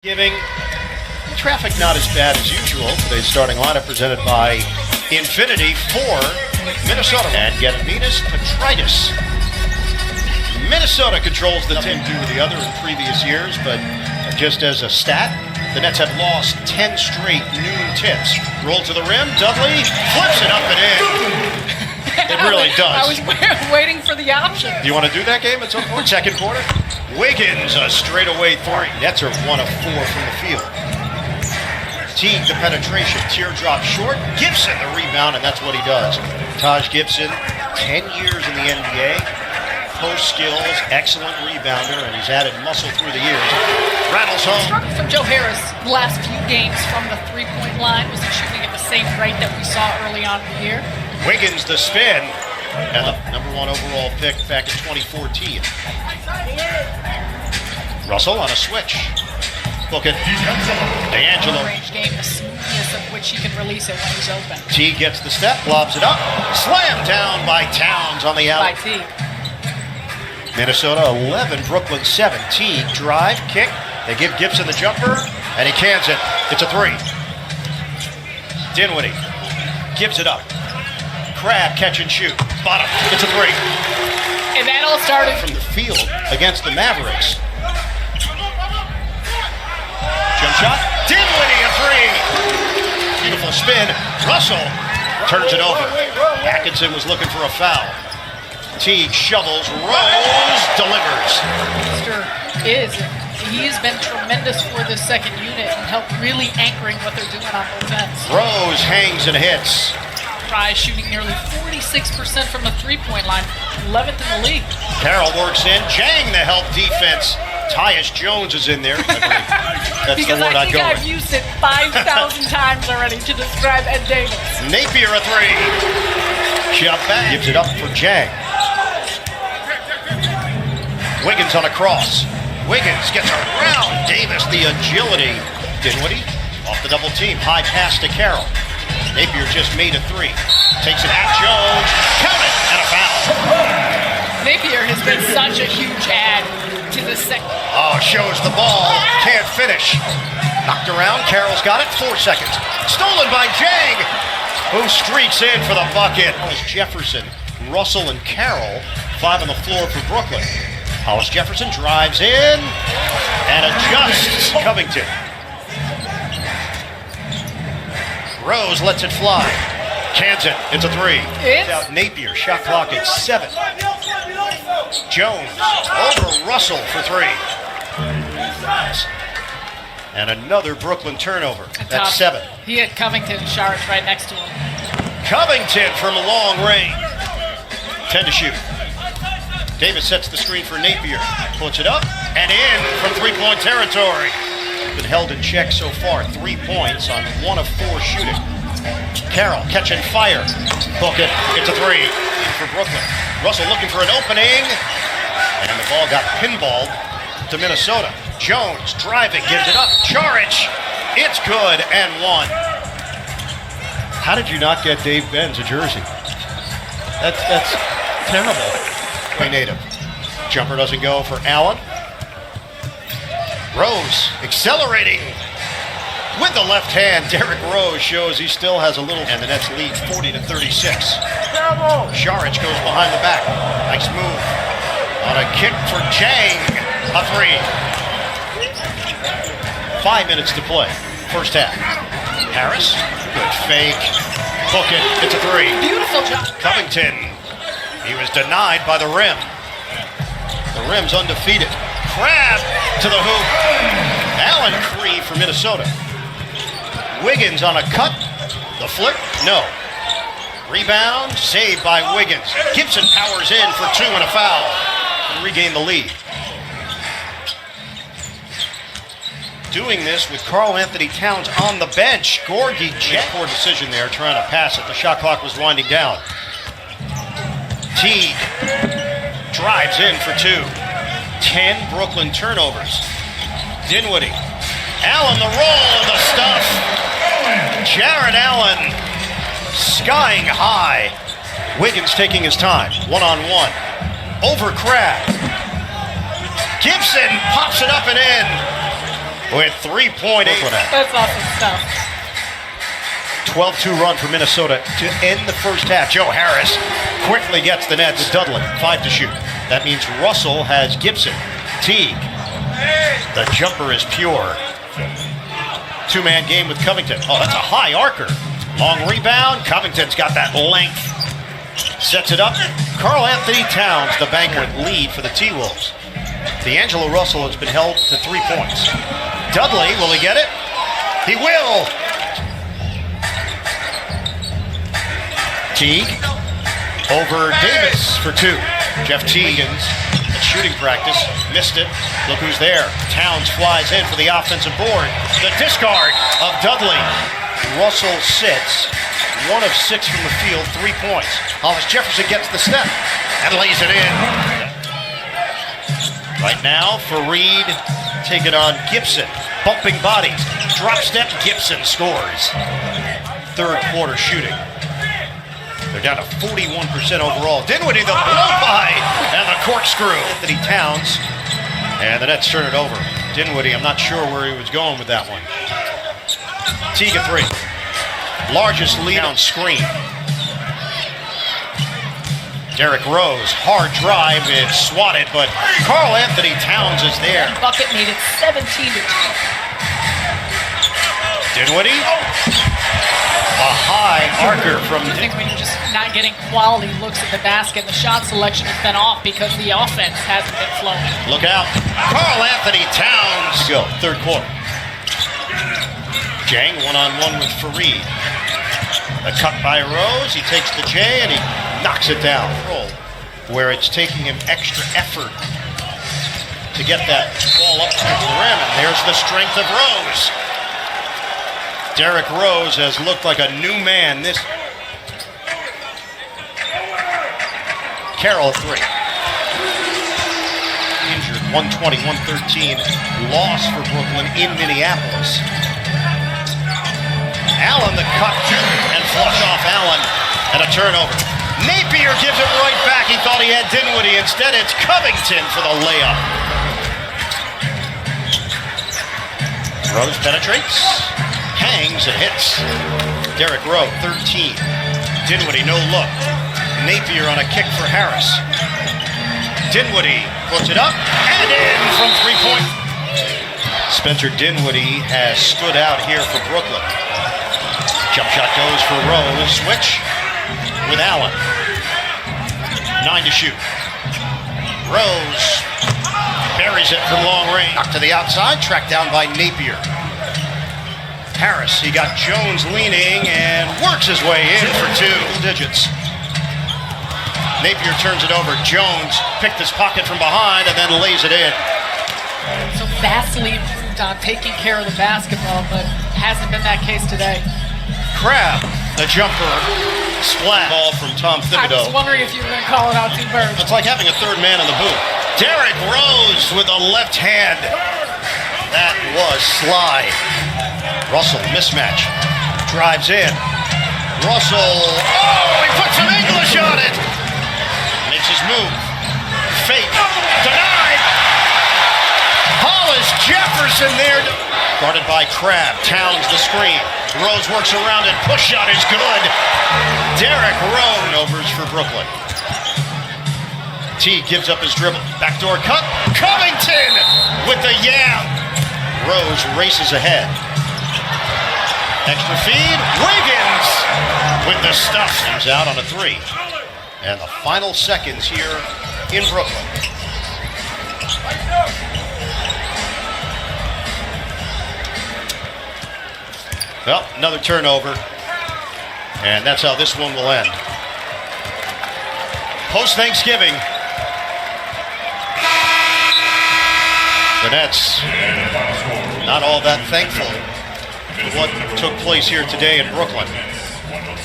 Giving traffic not as bad as usual. Today's starting lineup presented by Infinity for Minnesota and Gediminas Petritis. Minnesota controls the team due to the other in previous years, but just as a stat, the Nets have lost 10 straight noon tips. Roll to the rim, Dudley flips it up and in. It really does. I was waiting for the option. Do you want to do that game at some point? Second quarter? Wiggins, a straightaway three. Nets are 1 of 4 from the field. Teague, the penetration. Teardrop short. Gibson, the rebound, and that's what he does. Taj Gibson, 10 years in the NBA. Post skills, excellent rebounder, and he's added muscle through the years. Rattles home. Struggle from Joe Harris the last few games from the three-point line. Was he shooting at the same rate that we saw early on in the year? Wiggins, the spin. And the number 1 overall pick back in 2014. Russell on a switch. Book it. D'Angelo. Range game, the smoothness of which he can release it when he's open. T gets the step, lobs it up. Slam down by Towns on the By out. T. Minnesota 11, Brooklyn 7. T drive, kick. They give Gibson the jumper, and he cans it. It's a three. Dinwiddie gives it up. Crab, catch and shoot. Bottom. It's a three. And that all started From the field against the Mavericks. Jump shot. Dinwiddie, a three. Beautiful spin. Russell turns it over. Atkinson was looking for a foul. Teague shovels. Rose delivers. He's been tremendous for this second unit and helped really anchoring what they're doing on both ends. Rose hangs and hits. Rise shooting nearly 46% from the three-point line, 11th in the league. Carroll works in. Jang the help defense. Tyus Jones is in there. That's Because the word I I'd think go I've with. used it 5,000 times already to describe Ed Davis. Napier a three. Shot back. Gives it up for Jang. Wiggins on a cross. Wiggins gets around Davis, the agility. Dinwiddie off the double team. High pass to Carroll. Napier just made a three. Takes it at Jones. Count it, and a foul. Napier has been such a huge add to the second. Oh, shows the ball. Can't finish. Knocked around. Carroll's got it. 4 seconds. Stolen by Jang, who streaks in for the bucket. Hollis Jefferson, Russell, and Carroll. 5 on the floor for Brooklyn. Hollis Jefferson drives in and adjusts. Covington. Rose lets it fly. Cans it. It's a three. It's Out Napier. Shot clock at 7. Jones over Russell for three. And another Brooklyn turnover. That's 7. He had Covington and Sharp right next to him. Covington from long range. 10 to shoot. Davis sets the screen for Napier. Puts it up and in from three-point territory. Been held in check so far. 3 points on 1 of 4 shooting. Carroll catching fire. Book it. It's a three for Brooklyn. Russell looking for an opening. And the ball got pinballed to Minnesota. Jones driving, gives it up. Charic. It's good and 1. How did you not get Dave Benz a jersey? That's terrible. Play native. Jumper doesn't go for Allen. Rose accelerating with the left hand. Derrick Rose shows he still has a little, and the Nets lead 40-36. Šarić goes behind the back. Nice move. On a kick for Jang. A three. 5 minutes to play. First half. Harris. Good fake. Book it. It's a three. Beautiful job. Covington. He was denied by the rim. The rim's undefeated. Crab to the hoop. Allen free for Minnesota. Wiggins on a cut. The flick. No. Rebound. Saved by Wiggins. Gibson powers in for 2 and a foul. And regain the lead. Doing this with Karl Anthony Towns on the bench. Gorgie jet. Poor decision there, trying to pass it. The shot clock was winding down. Teague drives in for 2. 10 Brooklyn turnovers. Dinwiddie. Allen, the roll, the stuff. Jarrett Allen skying high. Wiggins taking his time. 1-on-1. Over Crab. Gibson pops it up and in. with 3.8. That's awesome stuff. 12-2 run for Minnesota to end the first half. Joe Harris quickly gets the Nets. Dudley, 5 to shoot. That means Russell has Gibson. Teague. The jumper is pure. Two-man game with Covington. Oh, that's a high arcer. Long rebound. Covington's got that length. Sets it up. Karl Anthony Towns, the banquet lead for the T-Wolves. D'Angelo Russell has been held to 3 points. Dudley, will he get it? He will! Teague over Davis for 2. Jeff Teague at shooting practice, missed it. Look who's there. Towns flies in for the offensive board. The discard of Dudley. Russell sits, 1 of 6 from the field, 3 points. Hollis Jefferson gets the step and lays it in. Right now, Fareed taking on Gibson. Bumping bodies. Drop step, Gibson scores. Third quarter shooting. They're down to 41% overall. Dinwiddie, the blow-by, and the corkscrew. Anthony Towns, and the Nets turn it over. Dinwiddie, I'm not sure where he was going with that one. Teague a 3. Largest lead on screen. Derrick Rose, hard drive, it's swatted, but Karl Anthony Towns is there. Bucket made it 17 to 2. Dinwiddie. A high arcer from... I think when you're just not getting quality looks at the basket, the shot selection has been off because the offense hasn't been flowing. Look out. Karl Anthony Towns. Go, third quarter. Jang one-on-one with Fareed. A cut by Rose. He takes the J and he knocks it down. Where it's taking him extra effort to get that ball up to the rim. And there's the strength of Rose. Derrick Rose has looked like a new man. This Carroll 3. Injured, 120-113 loss for Brooklyn in Minneapolis. Allen the cut and flush off Allen and a turnover. Napier gives it right back. He thought he had Dinwiddie. Instead, it's Covington for the layup. Rose penetrates. Hangs and hits. Derrick Rose, 13. Dinwiddie, no look. Napier on a kick for Harris. Dinwiddie puts it up and in from 3-point. Spencer Dinwiddie has stood out here for Brooklyn. Jump shot goes for Rose. Switch with Allen. 9 to shoot. Rose buries it from long range. Knocked to the outside, tracked down by Napier. Harris, he got Jones leaning and works his way in for 2 digits. Napier turns it over. Jones picked his pocket from behind and then lays it in. So vastly improved on taking care of the basketball, but hasn't been that case today. Crab, the jumper, splat. Ball from Tom Thibodeau. I was wondering if you were going to call it out too, Bird. It's like having a third man in the booth. Derrick Rose with a left hand. That was sly. Russell, mismatch. Drives in. Russell, oh, he puts some English on it. Makes his move. Fake. Denied. Hollis Jefferson there. Guarded by Crab. Towns the screen. Rose works around it. Push shot is good. Derrick Rose overs for Brooklyn. T gives up his dribble. Backdoor cut. Covington with the yam. Rose races ahead. Extra feed. Wiggins with the stuff. Comes out on a 3. And the final seconds here in Brooklyn. Well, another turnover. And that's how this one will end. Post-Thanksgiving, the Nets not all that thankful for what took place here today in Brooklyn.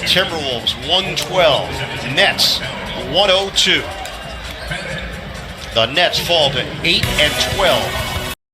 Timberwolves 112, Nets 102. The Nets fall to 8-12.